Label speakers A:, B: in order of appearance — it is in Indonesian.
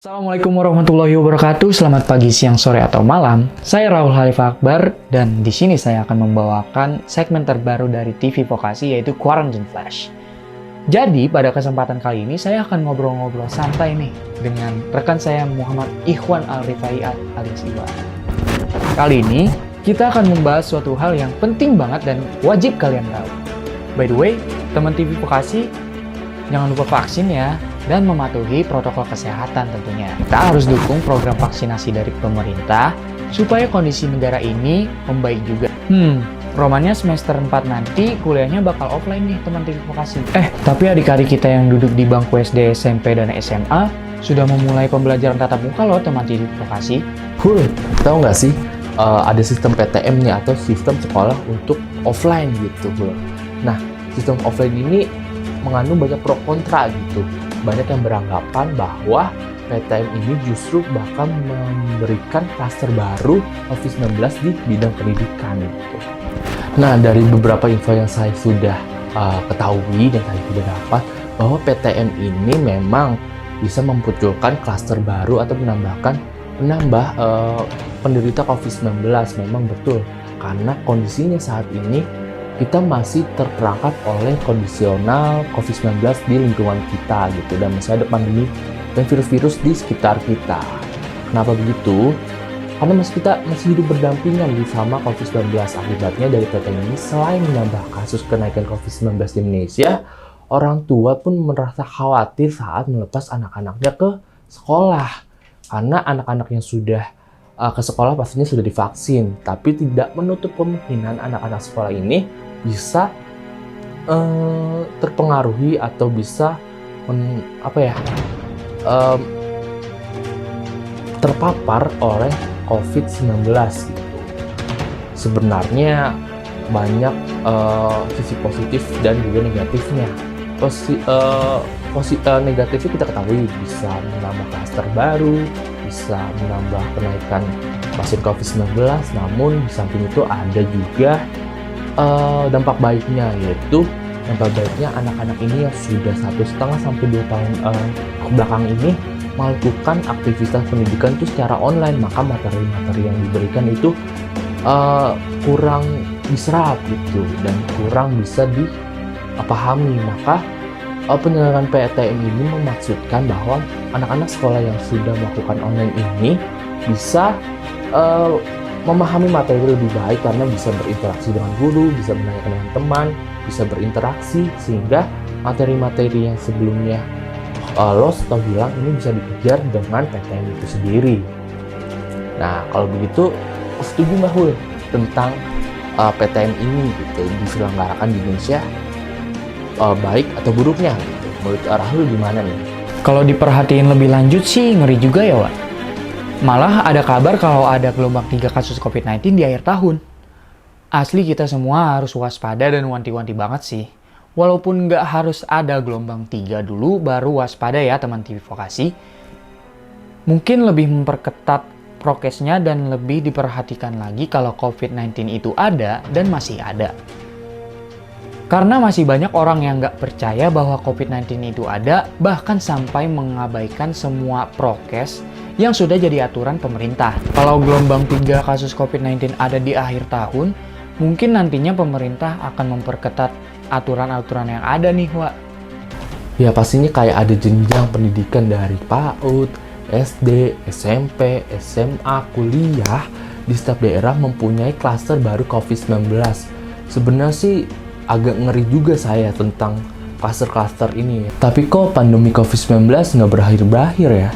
A: Assalamualaikum warahmatullahi wabarakatuh. Selamat pagi, siang, sore, atau malam. Saya Raul Halif Akbar dan di sini saya akan membawakan segmen terbaru dari TV Vokasi yaitu Quarantine Flash. Jadi pada kesempatan kali ini saya akan ngobrol-ngobrol santai nih dengan rekan saya Muhammad Ikhwan Al-Rifaiat alias Iwan. Kali ini kita akan membahas suatu hal yang penting banget dan wajib kalian tahu. By the way, teman TV Vokasi, jangan lupa vaksin ya. Dan mematuhi protokol kesehatan tentunya. Kita harus dukung program vaksinasi dari pemerintah supaya kondisi negara ini membaik juga. Romannya semester 4 nanti kuliahnya bakal offline nih teman TV Vokasi. Tapi adik-adik kita yang duduk di bangku SD, SMP, dan SMA sudah memulai pembelajaran tatap muka loh teman TV Vokasi.
B: Tahu nggak sih ada sistem PTM nih atau sistem sekolah untuk offline gitu, Nah, sistem offline ini mengandung banyak pro kontra gitu. Banyak yang beranggapan bahwa PTM ini justru bakal memberikan klaster baru COVID-19 di bidang pendidikan gitu. Nah, dari beberapa info yang saya sudah ketahui dan saya sudah dapat bahwa PTM ini memang bisa memunculkan klaster baru atau menambah penderita COVID-19. Memang betul, karena kondisinya saat ini kita masih terperangkap oleh kondisional COVID-19 di lingkungan kita gitu, dan masih ada pandemi dan virus-virus di sekitar kita. Kenapa begitu? Karena kita masih hidup berdampingan sama COVID-19. Akibatnya dari PTM ini selain menambah kasus kenaikan COVID-19 di Indonesia, orang tua pun merasa khawatir saat melepas anak-anaknya ke sekolah. Karena anak-anak yang sudah ke sekolah pastinya sudah divaksin, tapi tidak menutup kemungkinan anak-anak sekolah ini bisa terpengaruhi atau bisa terpapar oleh COVID-19 gitu. Sebenarnya banyak sisi positif dan juga negatifnya. Negatifnya kita ketahui bisa menambah klaster baru, bisa menambah kenaikan pasien COVID-19, namun di samping itu ada juga dampak baiknya, yaitu dampak baiknya anak-anak ini yang sudah 1,5 sampai 2 tahun belakang ini melakukan aktivitas pendidikan itu secara online, maka materi-materi yang diberikan itu kurang diserap gitu dan kurang bisa dipahami. Maka penyelenggaraan PTM ini memaksudkan bahwa anak-anak sekolah yang sudah melakukan online ini bisa memahami materi lebih baik karena bisa berinteraksi dengan guru, bisa menanyakan dengan teman, bisa berinteraksi, sehingga materi-materi yang sebelumnya lost atau hilang ini bisa dikejar dengan PTM itu sendiri. Nah, kalau begitu setuju nggak Hul tentang PTM ini gitu diselenggarakan di Indonesia? Baik atau buruknya gitu. Menurut Rahul gimana nih?
A: Kalau diperhatiin lebih lanjut sih ngeri juga ya, Wak. Malah ada kabar kalau ada gelombang 3 kasus COVID-19 di akhir tahun. Asli kita semua harus waspada dan wanti-wanti banget sih. Walaupun nggak harus ada gelombang 3 dulu baru waspada ya teman TV Vokasi. Mungkin lebih memperketat prokesnya dan lebih diperhatikan lagi kalau COVID-19 itu ada dan masih ada. Karena masih banyak orang yang nggak percaya bahwa COVID-19 itu ada, bahkan sampai mengabaikan semua prokes yang sudah jadi aturan pemerintah. Kalau gelombang 3 kasus COVID-19 ada di akhir tahun, mungkin nantinya pemerintah akan memperketat aturan-aturan yang ada nih, Wak.
B: Ya pastinya kayak ada jenjang pendidikan dari PAUD, SD, SMP, SMA, kuliah. Di setiap daerah mempunyai klaster baru COVID-19. Sebenarnya sih agak ngeri juga saya tentang klaster-klaster ini. Tapi kok pandemi COVID-19 nggak berakhir-berakhir ya?